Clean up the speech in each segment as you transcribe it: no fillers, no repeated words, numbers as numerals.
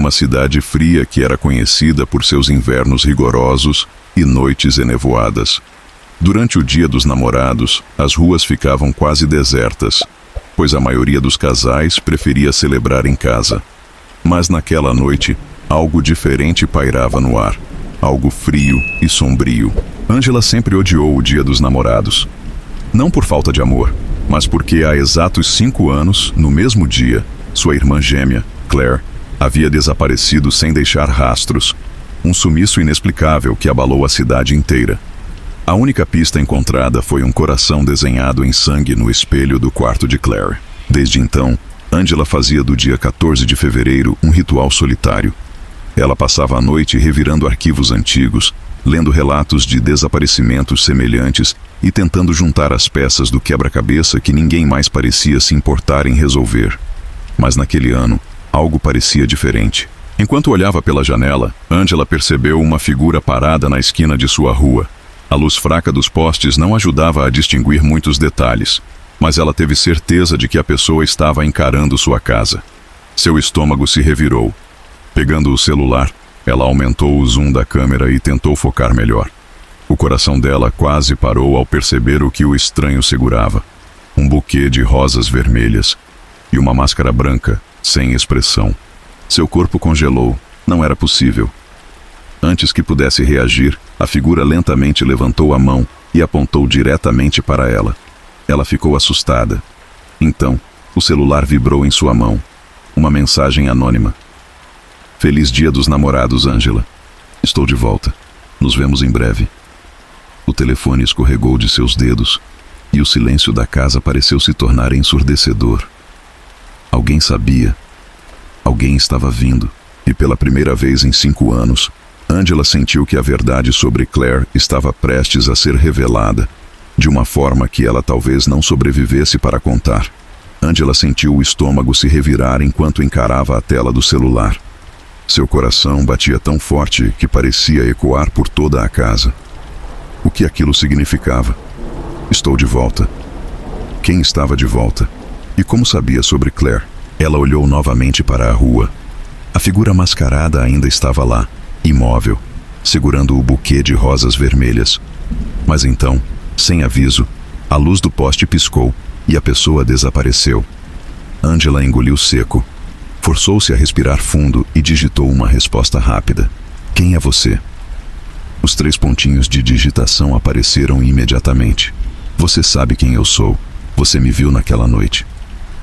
uma cidade fria que era conhecida por seus invernos rigorosos e noites enevoadas. Durante o Dia dos Namorados, as ruas ficavam quase desertas, pois a maioria dos casais preferia celebrar em casa. Mas naquela noite, algo diferente pairava no ar. Algo frio e sombrio. Angela sempre odiou o Dia dos Namorados. Não por falta de amor, mas porque há exatos 5 anos, no mesmo dia, sua irmã gêmea, Claire, havia desaparecido sem deixar rastros. Um sumiço inexplicável que abalou a cidade inteira. A única pista encontrada foi um coração desenhado em sangue no espelho do quarto de Claire. Desde então, Angela fazia do dia 14 de fevereiro um ritual solitário. Ela passava a noite revirando arquivos antigos, lendo relatos de desaparecimentos semelhantes e tentando juntar as peças do quebra-cabeça que ninguém mais parecia se importar em resolver. Mas naquele ano, algo parecia diferente. Enquanto olhava pela janela, Angela percebeu uma figura parada na esquina de sua rua. A luz fraca dos postes não ajudava a distinguir muitos detalhes, mas ela teve certeza de que a pessoa estava encarando sua casa. Seu estômago se revirou. Pegando o celular, ela aumentou o zoom da câmera e tentou focar melhor. O coração dela quase parou ao perceber o que o estranho segurava. Um buquê de rosas vermelhas e uma máscara branca, sem expressão. Seu corpo congelou. Não era possível. Antes que pudesse reagir, a figura lentamente levantou a mão e apontou diretamente para ela. Ela ficou assustada. Então, o celular vibrou em sua mão. Uma mensagem anônima. Feliz Dia dos Namorados, Angela. Estou de volta. Nos vemos em breve. O telefone escorregou de seus dedos e o silêncio da casa pareceu se tornar ensurdecedor. Alguém sabia. Alguém estava vindo. E pela primeira vez em 5 anos, Angela sentiu que a verdade sobre Claire estava prestes a ser revelada, de uma forma que ela talvez não sobrevivesse para contar. Angela sentiu o estômago se revirar enquanto encarava a tela do celular. Seu coração batia tão forte que parecia ecoar por toda a casa. O que aquilo significava? Estou de volta. Quem estava de volta? E como sabia sobre Claire? Ela olhou novamente para a rua. A figura mascarada ainda estava lá, imóvel, segurando o buquê de rosas vermelhas. Mas então, sem aviso, a luz do poste piscou e a pessoa desapareceu. Angela engoliu seco. Forçou-se a respirar fundo e digitou uma resposta rápida. Quem é você? Os 3 pontinhos de digitação apareceram imediatamente. Você sabe quem eu sou. Você me viu naquela noite.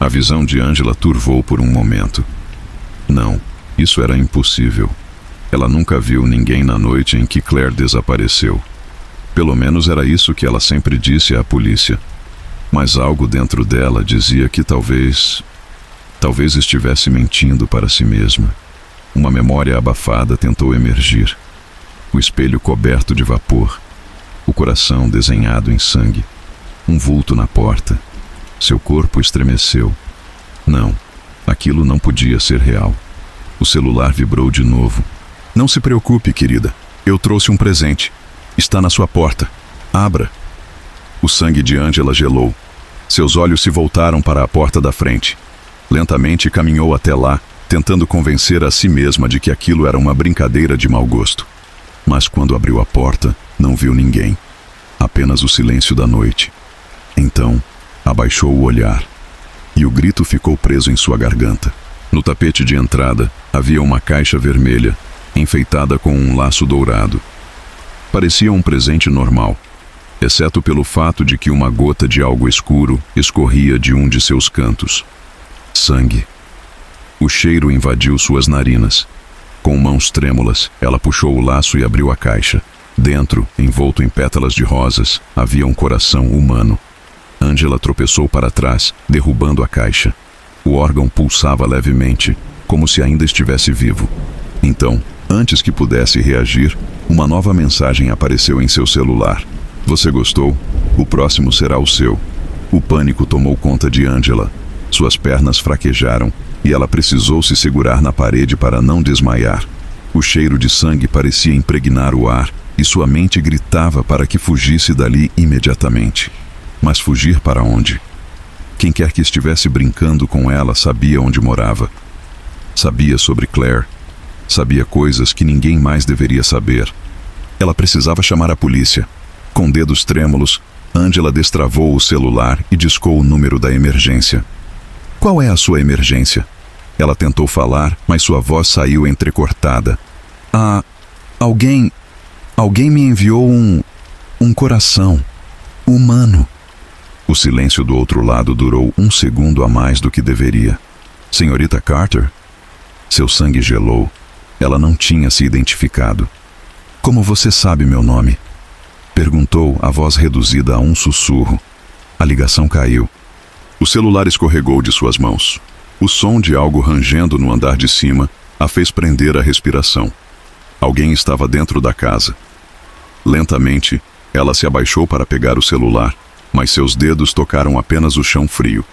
A visão de Angela turvou por um momento. Não, isso era impossível. Ela nunca viu ninguém na noite em que Claire desapareceu. Pelo menos era isso que ela sempre disse à polícia. Mas algo dentro dela dizia que talvez estivesse mentindo para si mesma. Uma memória abafada tentou emergir. O espelho coberto de vapor. O coração desenhado em sangue. Um vulto na porta. Seu corpo estremeceu. Não, aquilo não podia ser real. O celular vibrou de novo. Não se preocupe, querida. Eu trouxe um presente. Está na sua porta. Abra. O sangue de Angela gelou. Seus olhos se voltaram para a porta da frente. Lentamente caminhou até lá, tentando convencer a si mesma de que aquilo era uma brincadeira de mau gosto. Mas quando abriu a porta, não viu ninguém. Apenas o silêncio da noite. Então, abaixou o olhar. E o grito ficou preso em sua garganta. No tapete de entrada, havia uma caixa vermelha, enfeitada com um laço dourado. Parecia um presente normal, exceto pelo fato de que uma gota de algo escuro escorria de um de seus cantos. Sangue. O cheiro invadiu suas narinas. Com mãos trêmulas, ela puxou o laço e abriu a caixa. Dentro, envolto em pétalas de rosas, havia um coração humano. Angela tropeçou para trás, derrubando a caixa. O órgão pulsava levemente, como se ainda estivesse vivo. Então, antes que pudesse reagir, uma nova mensagem apareceu em seu celular. Você gostou? O próximo será o seu. O pânico tomou conta de Angela. Suas pernas fraquejaram e ela precisou se segurar na parede para não desmaiar. O cheiro de sangue parecia impregnar o ar e sua mente gritava para que fugisse dali imediatamente. Mas fugir para onde? Quem quer que estivesse brincando com ela sabia onde morava. Sabia sobre Claire Sabia coisas que ninguém mais deveria saber. Ela precisava chamar a polícia. Com dedos trêmulos, Angela destravou o celular e discou o número da emergência. Qual é a sua emergência? Ela tentou falar, mas sua voz saiu entrecortada. Alguém me enviou um coração humano. O silêncio do outro lado durou 1 segundo a mais do que deveria. Senhorita Carter? Seu sangue gelou. Ela não tinha se identificado. Como você sabe meu nome? Perguntou, a voz reduzida a um sussurro. A ligação caiu. O celular escorregou de suas mãos. O som de algo rangendo no andar de cima a fez prender a respiração. Alguém estava dentro da casa. Lentamente, ela se abaixou para pegar o celular, mas seus dedos tocaram apenas o chão frio.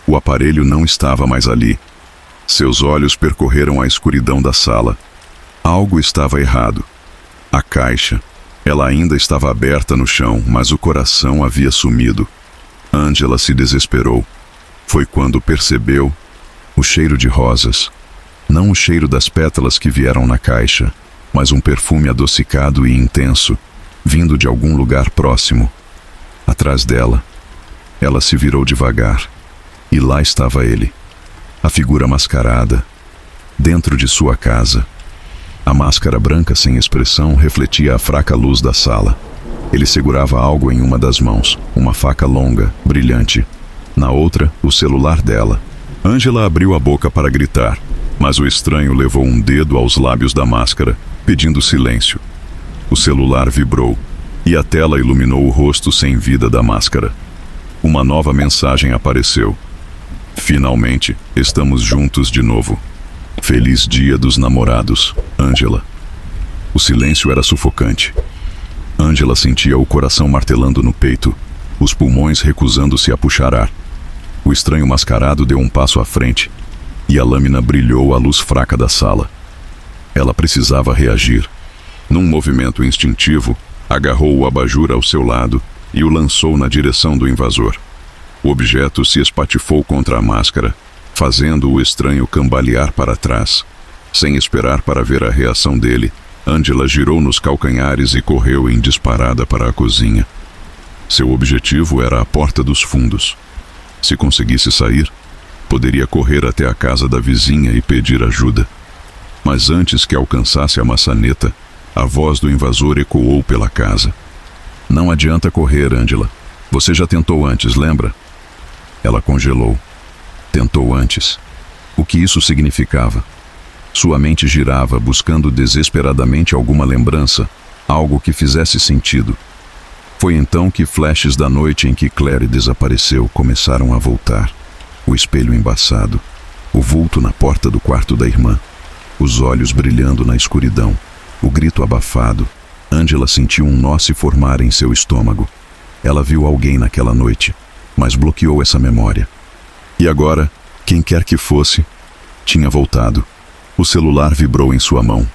O aparelho não estava mais ali. Seus olhos percorreram a escuridão da sala. Algo estava errado. A caixa. Ela ainda estava aberta no chão, mas o coração havia sumido. Angela se desesperou. Foi quando percebeu o cheiro de rosas. Não o cheiro das pétalas que vieram na caixa, mas um perfume adocicado e intenso, vindo de algum lugar próximo. Atrás dela, ela se virou devagar, e lá estava ele, a figura mascarada, dentro de sua casa. A máscara branca sem expressão refletia a fraca luz da sala. Ele segurava algo em uma das mãos, uma faca longa, brilhante. Na outra, o celular dela. Angela abriu a boca para gritar, mas o estranho levou um dedo aos lábios da máscara, pedindo silêncio. O celular vibrou, e a tela iluminou o rosto sem vida da máscara. Uma nova mensagem apareceu. Finalmente, estamos juntos de novo. Feliz Dia dos Namorados, Angela. O silêncio era sufocante. Angela sentia o coração martelando no peito, os pulmões recusando-se a puxar ar. O estranho mascarado deu um passo à frente, e a lâmina brilhou à luz fraca da sala. Ela precisava reagir. Num movimento instintivo, agarrou o abajur ao seu lado e o lançou na direção do invasor. O objeto se espatifou contra a máscara, fazendo o estranho cambalear para trás. Sem esperar para ver a reação dele, Angela girou nos calcanhares e correu em disparada para a cozinha. Seu objetivo era a porta dos fundos. Se conseguisse sair, poderia correr até a casa da vizinha e pedir ajuda. Mas antes que alcançasse a maçaneta, a voz do invasor ecoou pela casa. Não adianta correr, Angela. Você já tentou antes, lembra? Ela congelou. Tentou antes. O que isso significava? Sua mente girava, buscando desesperadamente alguma lembrança, algo que fizesse sentido. Foi então que flashes da noite em que Claire desapareceu começaram a voltar. O espelho embaçado, o vulto na porta do quarto da irmã, os olhos brilhando na escuridão, o grito abafado. Angela sentiu um nó se formar em seu estômago. Ela viu alguém naquela noite, mas bloqueou essa memória. E agora, quem quer que fosse, tinha voltado. O celular vibrou em sua mão.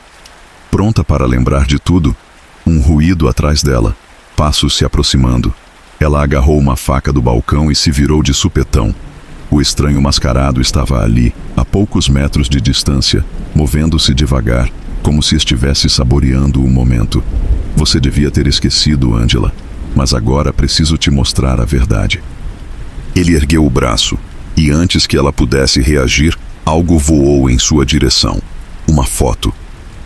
Pronta para lembrar de tudo, um ruído atrás dela, passos se aproximando. Ela agarrou uma faca do balcão e se virou de supetão. O estranho mascarado estava ali, a poucos metros de distância, movendo-se devagar, como se estivesse saboreando o momento. Você devia ter esquecido, Angela, mas agora preciso te mostrar a verdade. Ele ergueu o braço, e antes que ela pudesse reagir, algo voou em sua direção. Uma foto.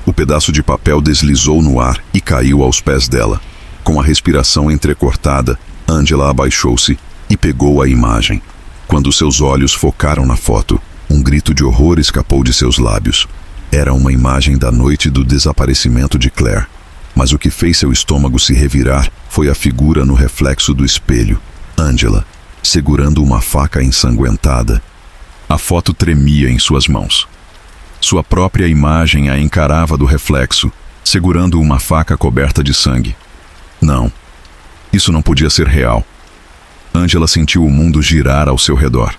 O pedaço de papel deslizou no ar e caiu aos pés dela. Com a respiração entrecortada, Angela abaixou-se e pegou a imagem. Quando seus olhos focaram na foto, um grito de horror escapou de seus lábios. Era uma imagem da noite do desaparecimento de Claire. Mas o que fez seu estômago se revirar foi a figura no reflexo do espelho. Angela, segurando uma faca ensanguentada. A foto tremia em suas mãos. Sua própria imagem a encarava do reflexo, segurando uma faca coberta de sangue. Não, isso não podia ser real. Angela sentiu o mundo girar ao seu redor.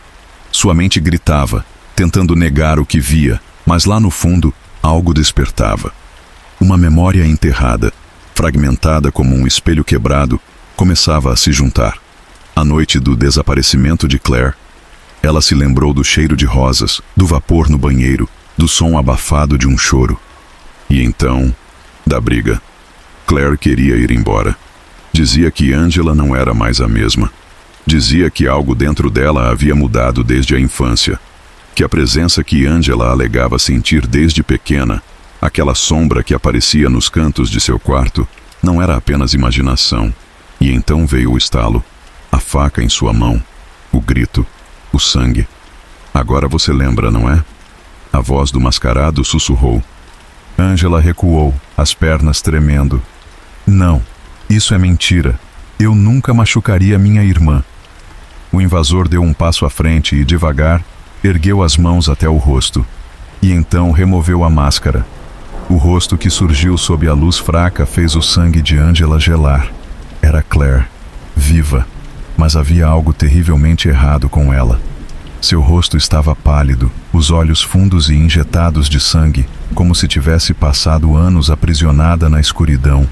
Sua mente gritava, tentando negar o que via, mas lá no fundo, algo despertava. Uma memória enterrada, fragmentada como um espelho quebrado, começava a se juntar. A noite do desaparecimento de Claire. Ela se lembrou do cheiro de rosas, do vapor no banheiro, do som abafado de um choro. E então, da briga. Claire queria ir embora. Dizia que Angela não era mais a mesma. Dizia que algo dentro dela havia mudado desde a infância. Que a presença que Angela alegava sentir desde pequena, aquela sombra que aparecia nos cantos de seu quarto, não era apenas imaginação. E então veio o estalo, a faca em sua mão, o grito, o sangue. Agora você lembra, não é? A voz do mascarado sussurrou. Angela recuou, as pernas tremendo. Não, isso é mentira. Eu nunca machucaria minha irmã. O invasor deu um passo à frente e, devagar, ergueu as mãos até o rosto. E então removeu a máscara. O rosto que surgiu sob a luz fraca fez o sangue de Angela gelar. Era Claire, viva, mas havia algo terrivelmente errado com ela. Seu rosto estava pálido, os olhos fundos e injetados de sangue, como se tivesse passado anos aprisionada na escuridão.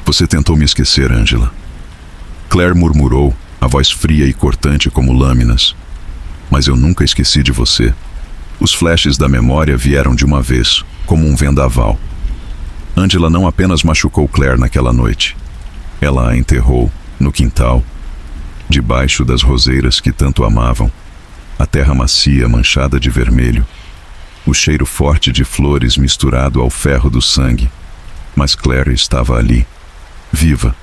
Você tentou me esquecer, Angela. Claire murmurou, a voz fria e cortante como lâminas. Mas eu nunca esqueci de você. Os flashes da memória vieram de uma vez, como um vendaval. Angela não apenas machucou Claire naquela noite. Ela a enterrou, no quintal, debaixo das roseiras que tanto amavam. A terra macia manchada de vermelho. O cheiro forte de flores misturado ao ferro do sangue. Mas Claire estava ali, viva.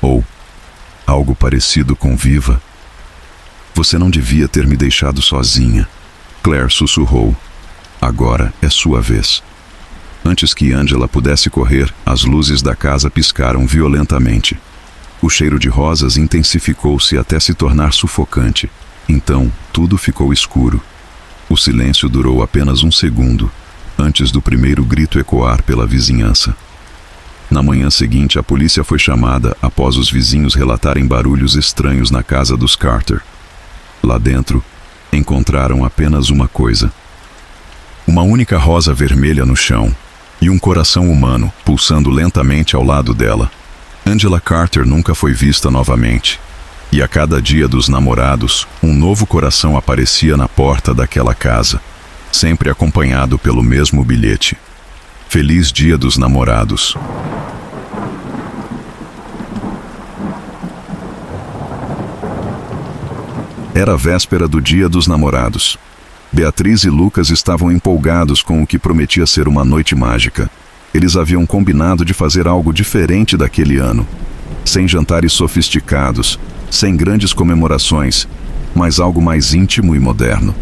Ou algo parecido com viva. Você não devia ter me deixado sozinha. Claire sussurrou. Agora é sua vez. Antes que Angela pudesse correr, as luzes da casa piscaram violentamente. O cheiro de rosas intensificou-se até se tornar sufocante. Então, tudo ficou escuro. O silêncio durou apenas um segundo, antes do primeiro grito ecoar pela vizinhança. Na manhã seguinte, a polícia foi chamada após os vizinhos relatarem barulhos estranhos na casa dos Carter. Lá dentro, encontraram apenas uma coisa. Uma única rosa vermelha no chão e um coração humano pulsando lentamente ao lado dela. Angela Carter nunca foi vista novamente. E a cada dia dos namorados, um novo coração aparecia na porta daquela casa, sempre acompanhado pelo mesmo bilhete. Feliz Dia dos Namorados. Era a véspera do Dia dos Namorados. Beatriz e Lucas estavam empolgados com o que prometia ser uma noite mágica. Eles haviam combinado de fazer algo diferente daquele ano. Sem jantares sofisticados, sem grandes comemorações, mas algo mais íntimo e moderno.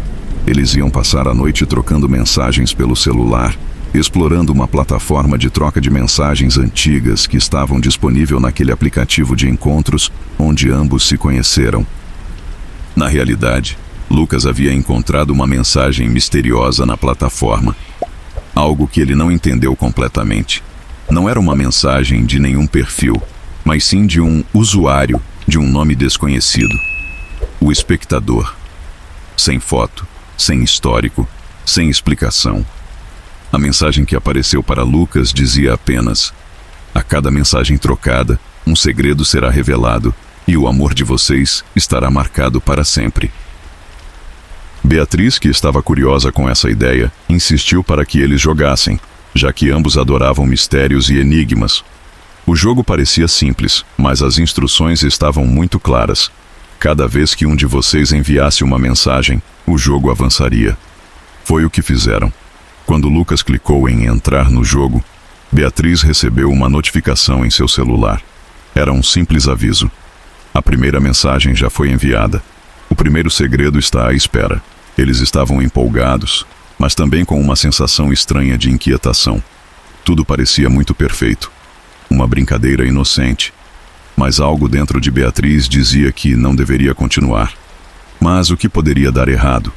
Eles iam passar a noite trocando mensagens pelo celular, explorando uma plataforma de troca de mensagens antigas que estavam disponível naquele aplicativo de encontros onde ambos se conheceram. Na realidade, Lucas havia encontrado uma mensagem misteriosa na plataforma. Algo que ele não entendeu completamente. Não era uma mensagem de nenhum perfil, mas sim de um usuário de um nome desconhecido. O Espectador. Sem foto, sem histórico, sem explicação. A mensagem que apareceu para Lucas dizia apenas: a cada mensagem trocada, um segredo será revelado e o amor de vocês estará marcado para sempre. Beatriz, que estava curiosa com essa ideia, insistiu para que eles jogassem, já que ambos adoravam mistérios e enigmas. O jogo parecia simples, mas as instruções estavam muito claras. Cada vez que um de vocês enviasse uma mensagem, o jogo avançaria. Foi o que fizeram. Quando Lucas clicou em entrar no jogo, Beatriz recebeu uma notificação em seu celular. Era um simples aviso. A primeira mensagem já foi enviada. O primeiro segredo está à espera. Eles estavam empolgados, mas também com uma sensação estranha de inquietação. Tudo parecia muito perfeito. Uma brincadeira inocente. Mas algo dentro de Beatriz dizia que não deveria continuar. Mas o que poderia dar errado?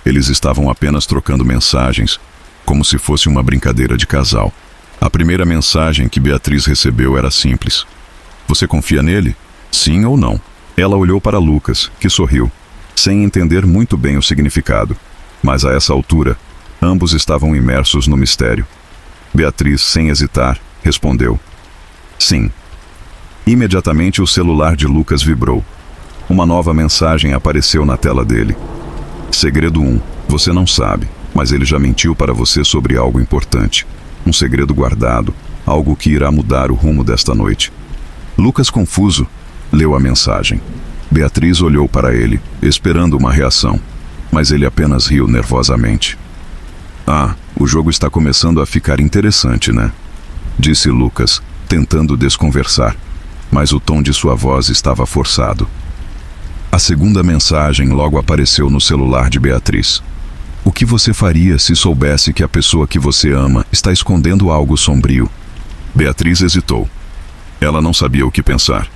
Eles estavam apenas trocando mensagens, como se fosse uma brincadeira de casal. A primeira mensagem que Beatriz recebeu era simples. Você confia nele? Sim ou não? Ela olhou para Lucas, que sorriu, sem entender muito bem o significado. Mas a essa altura, ambos estavam imersos no mistério. Beatriz, sem hesitar, respondeu: sim. Imediatamente o celular de Lucas vibrou. Uma nova mensagem apareceu na tela dele. Segredo 1. Você não sabe, mas ele já mentiu para você sobre algo importante. Um segredo guardado, algo que irá mudar o rumo desta noite. Lucas, confuso, leu a mensagem. Beatriz olhou para ele, esperando uma reação, mas ele apenas riu nervosamente. "Ah, o jogo está começando a ficar interessante, né?" disse Lucas, tentando desconversar, mas o tom de sua voz estava forçado. A segunda mensagem logo apareceu no celular de Beatriz. "O que você faria se soubesse que a pessoa que você ama está escondendo algo sombrio?" Beatriz hesitou. Ela não sabia o que pensar.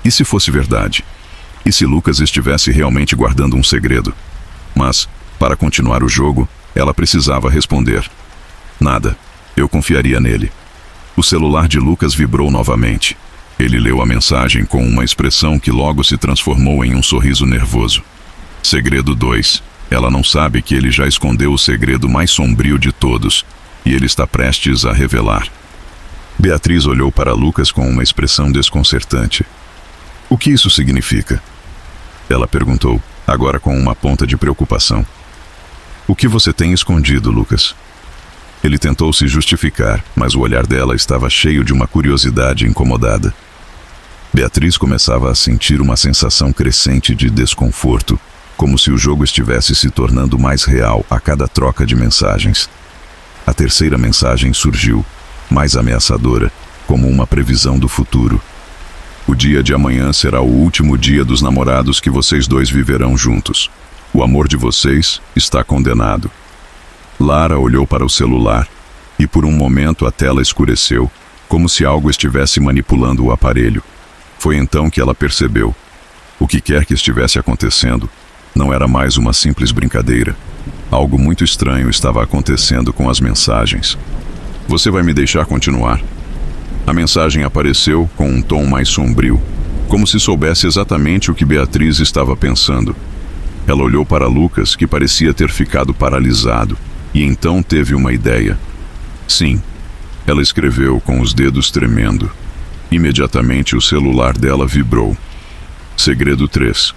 E se fosse verdade? E se Lucas estivesse realmente guardando um segredo? Mas, para continuar o jogo, ela precisava responder. "Nada. Eu confiaria nele." O celular de Lucas vibrou novamente. Ele leu a mensagem com uma expressão que logo se transformou em um sorriso nervoso. Segredo 2. Ela não sabe que ele já escondeu o segredo mais sombrio de todos, e ele está prestes a revelar. Beatriz olhou para Lucas com uma expressão desconcertante. "O que isso significa?" ela perguntou, agora com uma ponta de preocupação. "O que você tem escondido, Lucas?" Ele tentou se justificar, mas o olhar dela estava cheio de uma curiosidade incomodada. Beatriz começava a sentir uma sensação crescente de desconforto, como se o jogo estivesse se tornando mais real a cada troca de mensagens. A terceira mensagem surgiu, mais ameaçadora, como uma previsão do futuro. "O dia de amanhã será o último dia dos namorados que vocês dois viverão juntos. O amor de vocês está condenado." Lara olhou para o celular, e por um momento a tela escureceu, como se algo estivesse manipulando o aparelho. Foi então que ela percebeu. O que quer que estivesse acontecendo, não era mais uma simples brincadeira. Algo muito estranho estava acontecendo com as mensagens. "Você vai me deixar continuar?" A mensagem apareceu com um tom mais sombrio, como se soubesse exatamente o que Beatriz estava pensando. Ela olhou para Lucas, que parecia ter ficado paralisado, e então teve uma ideia. "Sim." Ela escreveu com os dedos tremendo. Imediatamente o celular dela vibrou. Segredo 3.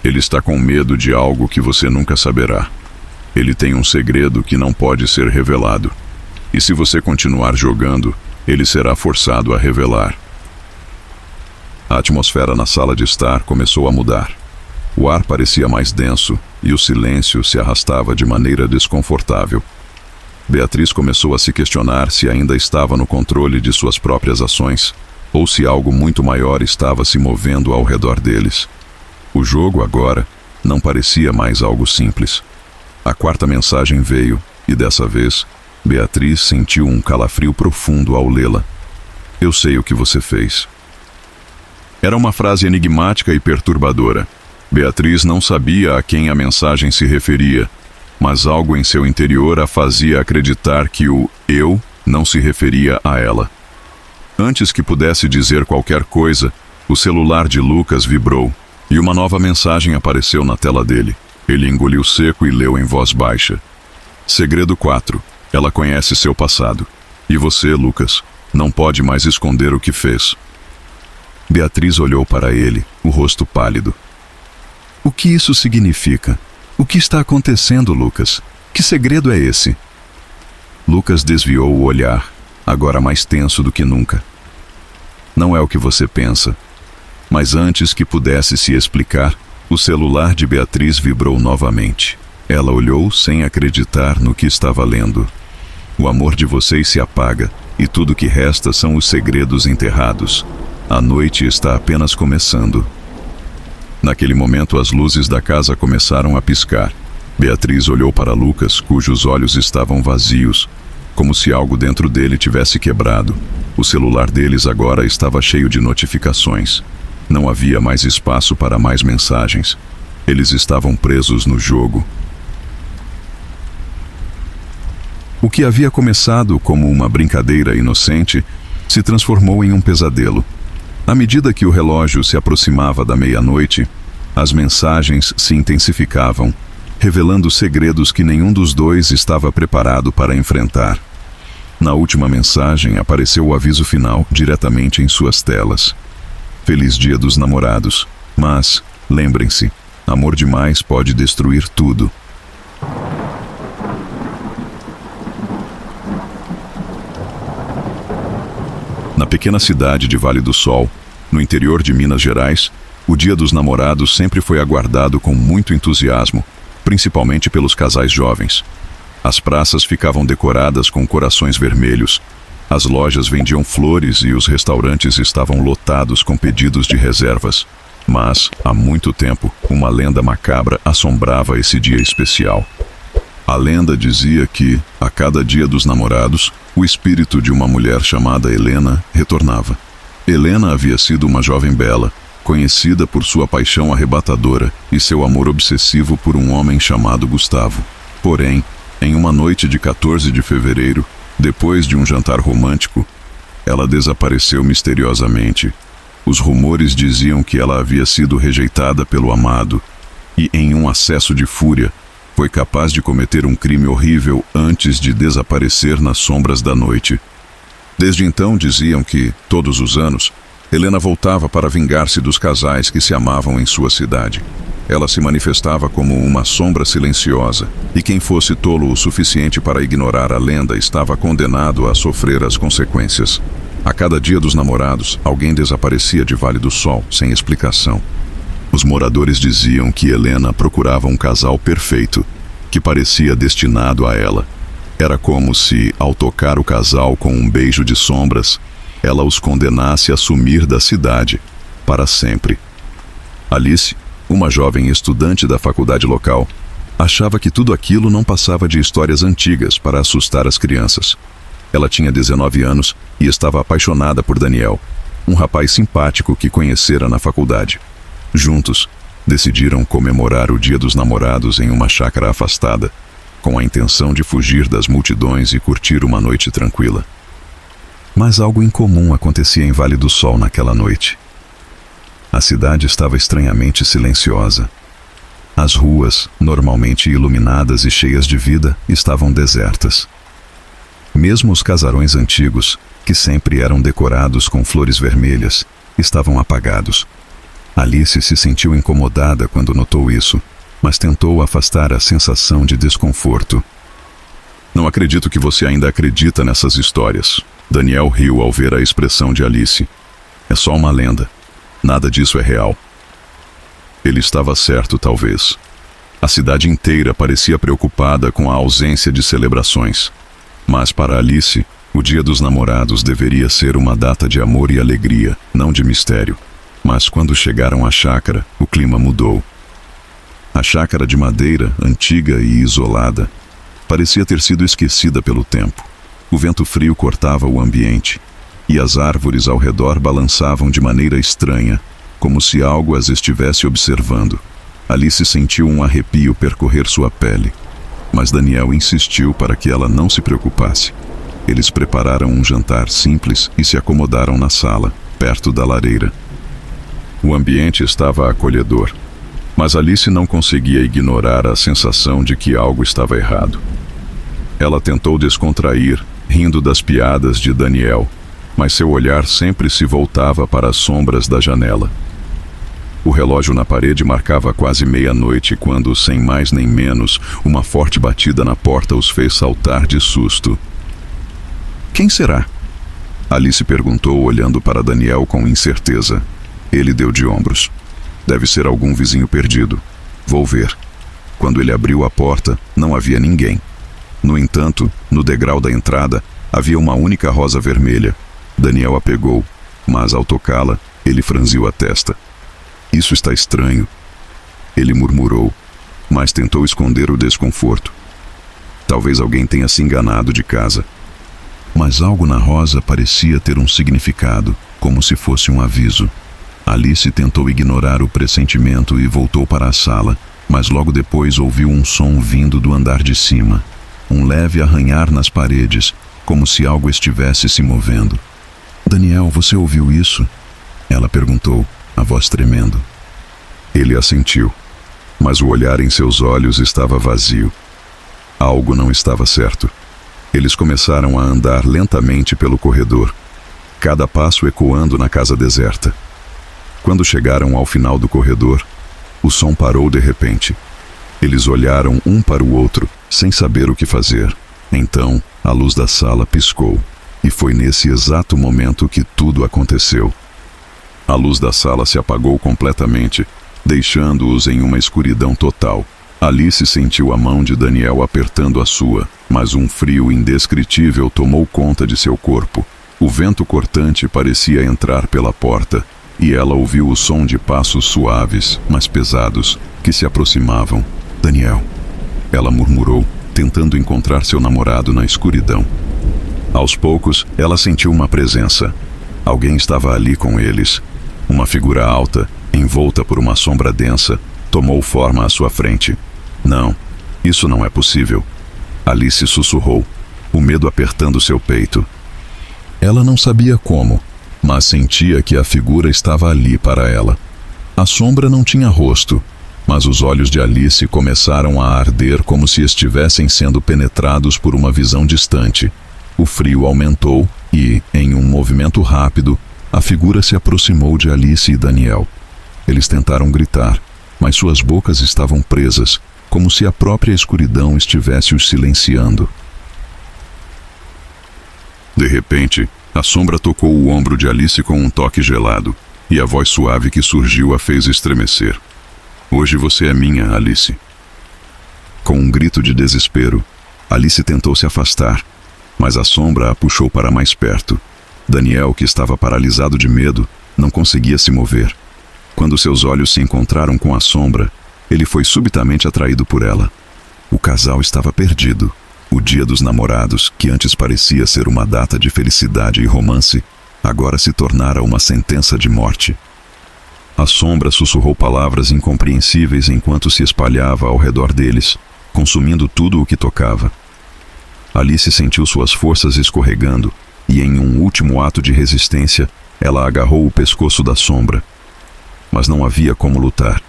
Ele está com medo de algo que você nunca saberá. Ele tem um segredo que não pode ser revelado. E se você continuar jogando, ele será forçado a revelar. A atmosfera na sala de estar começou a mudar. O ar parecia mais denso e o silêncio se arrastava de maneira desconfortável. Beatriz começou a se questionar se ainda estava no controle de suas próprias ações, ou se algo muito maior estava se movendo ao redor deles. O jogo, agora, não parecia mais algo simples. A quarta mensagem veio, e dessa vez, Beatriz sentiu um calafrio profundo ao lê-la. "Eu sei o que você fez." Era uma frase enigmática e perturbadora. Beatriz não sabia a quem a mensagem se referia, mas algo em seu interior a fazia acreditar que o "eu" não se referia a ela. Antes que pudesse dizer qualquer coisa, o celular de Lucas vibrou, e uma nova mensagem apareceu na tela dele. Ele engoliu seco e leu em voz baixa. Segredo 4. Ela conhece seu passado. E você, Lucas, não pode mais esconder o que fez. Beatriz olhou para ele, o rosto pálido. "O que isso significa? O que está acontecendo, Lucas? Que segredo é esse?" Lucas desviou o olhar, agora mais tenso do que nunca. "Não é o que você pensa." Mas antes que pudesse se explicar, o celular de Beatriz vibrou novamente. Ela olhou sem acreditar no que estava lendo. "O amor de vocês se apaga, e tudo que resta são os segredos enterrados. A noite está apenas começando." Naquele momento, as luzes da casa começaram a piscar. Beatriz olhou para Lucas, cujos olhos estavam vazios, como se algo dentro dele tivesse quebrado. O celular deles agora estava cheio de notificações. Não havia mais espaço para mais mensagens. Eles estavam presos no jogo. O que havia começado como uma brincadeira inocente se transformou em um pesadelo. À medida que o relógio se aproximava da meia-noite, as mensagens se intensificavam, revelando segredos que nenhum dos dois estava preparado para enfrentar. Na última mensagem apareceu o aviso final diretamente em suas telas. "Feliz Dia dos Namorados, mas, lembrem-se, amor demais pode destruir tudo." Na pequena cidade de Vale do Sol, no interior de Minas Gerais, o Dia dos Namorados sempre foi aguardado com muito entusiasmo, principalmente pelos casais jovens. As praças ficavam decoradas com corações vermelhos, as lojas vendiam flores e os restaurantes estavam lotados com pedidos de reservas. Mas, há muito tempo, uma lenda macabra assombrava esse dia especial. A lenda dizia que, a cada dia dos namorados, o espírito de uma mulher chamada Helena retornava. Helena havia sido uma jovem bela, conhecida por sua paixão arrebatadora e seu amor obsessivo por um homem chamado Gustavo. Porém, em uma noite de 14 de fevereiro, depois de um jantar romântico, ela desapareceu misteriosamente. Os rumores diziam que ela havia sido rejeitada pelo amado e, em um acesso de fúria, foi capaz de cometer um crime horrível antes de desaparecer nas sombras da noite. Desde então diziam que, todos os anos, Helena voltava para vingar-se dos casais que se amavam em sua cidade. Ela se manifestava como uma sombra silenciosa, e quem fosse tolo o suficiente para ignorar a lenda estava condenado a sofrer as consequências. A cada dia dos namorados, alguém desaparecia de Vale do Sol, sem explicação. Os moradores diziam que Helena procurava um casal perfeito, que parecia destinado a ela. Era como se, ao tocar o casal com um beijo de sombras, ela os condenasse a sumir da cidade, para sempre. Alice, uma jovem estudante da faculdade local, achava que tudo aquilo não passava de histórias antigas para assustar as crianças. Ela tinha 19 anos e estava apaixonada por Daniel, um rapaz simpático que conhecera na faculdade. Juntos, decidiram comemorar o Dia dos Namorados em uma chácara afastada, com a intenção de fugir das multidões e curtir uma noite tranquila. Mas algo incomum acontecia em Vale do Sol naquela noite. A cidade estava estranhamente silenciosa. As ruas, normalmente iluminadas e cheias de vida, estavam desertas. Mesmo os casarões antigos, que sempre eram decorados com flores vermelhas, estavam apagados. Alice se sentiu incomodada quando notou isso, mas tentou afastar a sensação de desconforto. Não acredito que você ainda acredita nessas histórias. Daniel riu ao ver a expressão de Alice. É só uma lenda. Nada disso é real. Ele estava certo, talvez. A cidade inteira parecia preocupada com a ausência de celebrações. Mas para Alice, o Dia dos Namorados deveria ser uma data de amor e alegria, não de mistério. Mas quando chegaram à chácara, o clima mudou. A chácara de madeira, antiga e isolada, parecia ter sido esquecida pelo tempo. O vento frio cortava o ambiente, e as árvores ao redor balançavam de maneira estranha, como se algo as estivesse observando. Alice sentiu um arrepio percorrer sua pele, mas Daniel insistiu para que ela não se preocupasse. Eles prepararam um jantar simples e se acomodaram na sala, perto da lareira. O ambiente estava acolhedor, mas Alice não conseguia ignorar a sensação de que algo estava errado. Ela tentou descontrair, rindo das piadas de Daniel, mas seu olhar sempre se voltava para as sombras da janela. O relógio na parede marcava quase meia-noite quando, sem mais nem menos, uma forte batida na porta os fez saltar de susto. Quem será? Alice perguntou, olhando para Daniel com incerteza. Ele deu de ombros. Deve ser algum vizinho perdido. Vou ver. Quando ele abriu a porta, não havia ninguém. No entanto, no degrau da entrada, havia uma única rosa vermelha. Daniel a pegou, mas ao tocá-la, ele franziu a testa. Isso está estranho. Ele murmurou, mas tentou esconder o desconforto. Talvez alguém tenha se enganado de casa. Mas algo na rosa parecia ter um significado, como se fosse um aviso. Alice tentou ignorar o pressentimento e voltou para a sala, mas logo depois ouviu um som vindo do andar de cima. Um leve arranhar nas paredes, como se algo estivesse se movendo. Daniel, você ouviu isso? Ela perguntou, a voz tremendo. Ele assentiu, mas o olhar em seus olhos estava vazio. Algo não estava certo. Eles começaram a andar lentamente pelo corredor, cada passo ecoando na casa deserta. Quando chegaram ao final do corredor, o som parou de repente. Eles olharam um para o outro, sem saber o que fazer. Então, a luz da sala piscou. E foi nesse exato momento que tudo aconteceu. A luz da sala se apagou completamente, deixando-os em uma escuridão total. Alice sentiu a mão de Daniel apertando a sua, mas um frio indescritível tomou conta de seu corpo. O vento cortante parecia entrar pela porta, e ela ouviu o som de passos suaves, mas pesados, que se aproximavam. Daniel, ela murmurou, tentando encontrar seu namorado na escuridão. Aos poucos, ela sentiu uma presença. Alguém estava ali com eles. Uma figura alta, envolta por uma sombra densa, tomou forma à sua frente. Não, isso não é possível. Alice sussurrou, o medo apertando seu peito. Ela não sabia como, mas sentia que a figura estava ali para ela. A sombra não tinha rosto, mas os olhos de Alice começaram a arder como se estivessem sendo penetrados por uma visão distante. O frio aumentou e, em um movimento rápido, a figura se aproximou de Alice e Daniel. Eles tentaram gritar, mas suas bocas estavam presas, como se a própria escuridão estivesse os silenciando. De repente, a sombra tocou o ombro de Alice com um toque gelado, e a voz suave que surgiu a fez estremecer. Hoje você é minha, Alice. Com um grito de desespero, Alice tentou se afastar, mas a sombra a puxou para mais perto. Daniel, que estava paralisado de medo, não conseguia se mover. Quando seus olhos se encontraram com a sombra, ele foi subitamente atraído por ela. O casal estava perdido. O dia dos namorados, que antes parecia ser uma data de felicidade e romance, agora se tornara uma sentença de morte. A sombra sussurrou palavras incompreensíveis enquanto se espalhava ao redor deles, consumindo tudo o que tocava. Alice sentiu suas forças escorregando e, em um último ato de resistência, ela agarrou o pescoço da sombra. Mas não havia como lutar.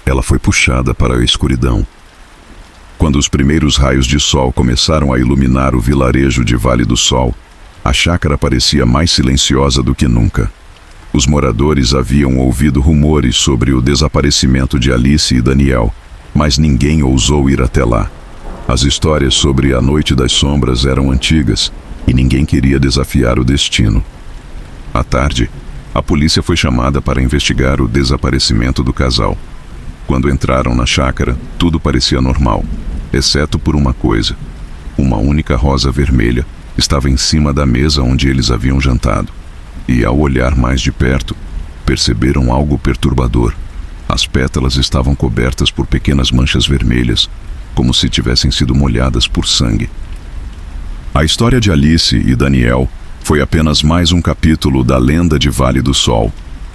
Ela foi puxada para a escuridão. Quando os primeiros raios de sol começaram a iluminar o vilarejo de Vale do Sol, a chácara parecia mais silenciosa do que nunca. Os moradores haviam ouvido rumores sobre o desaparecimento de Alice e Daniel, mas ninguém ousou ir até lá. As histórias sobre a Noite das Sombras eram antigas e ninguém queria desafiar o destino. À tarde, a polícia foi chamada para investigar o desaparecimento do casal. Quando entraram na chácara, tudo parecia normal, exceto por uma coisa. Uma única rosa vermelha estava em cima da mesa onde eles haviam jantado. E, ao olhar mais de perto, perceberam algo perturbador. As pétalas estavam cobertas por pequenas manchas vermelhas, como se tivessem sido molhadas por sangue. A história de Alice e Daniel foi apenas mais um capítulo da lenda de Vale do Sol.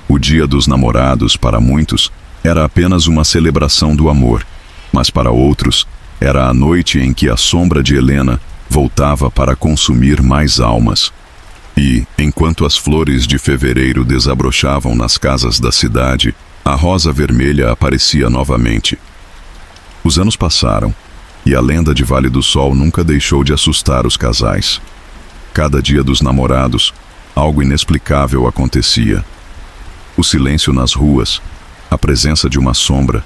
O Dia dos Namorados, para muitos, era apenas uma celebração do amor, mas para outros, era a noite em que a sombra de Helena voltava para consumir mais almas. E, enquanto as flores de fevereiro desabrochavam nas casas da cidade, a rosa vermelha aparecia novamente. Os anos passaram, e a lenda de Vale do Sol nunca deixou de assustar os casais. Cada dia dos namorados, algo inexplicável acontecia. O silêncio nas ruas, a presença de uma sombra,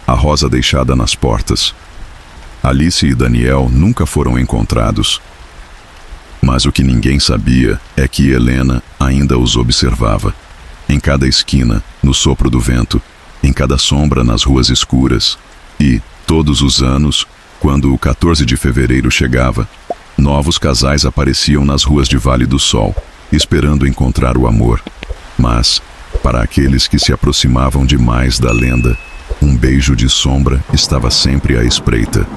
a rosa deixada nas portas. Alice e Daniel nunca foram encontrados. Mas o que ninguém sabia é que Helena ainda os observava. Em cada esquina, no sopro do vento, em cada sombra nas ruas escuras. E, todos os anos, quando o 14 de fevereiro chegava, novos casais apareciam nas ruas de Vale do Sol, esperando encontrar o amor. Mas, para aqueles que se aproximavam demais da lenda, um beijo de sombra estava sempre à espreita.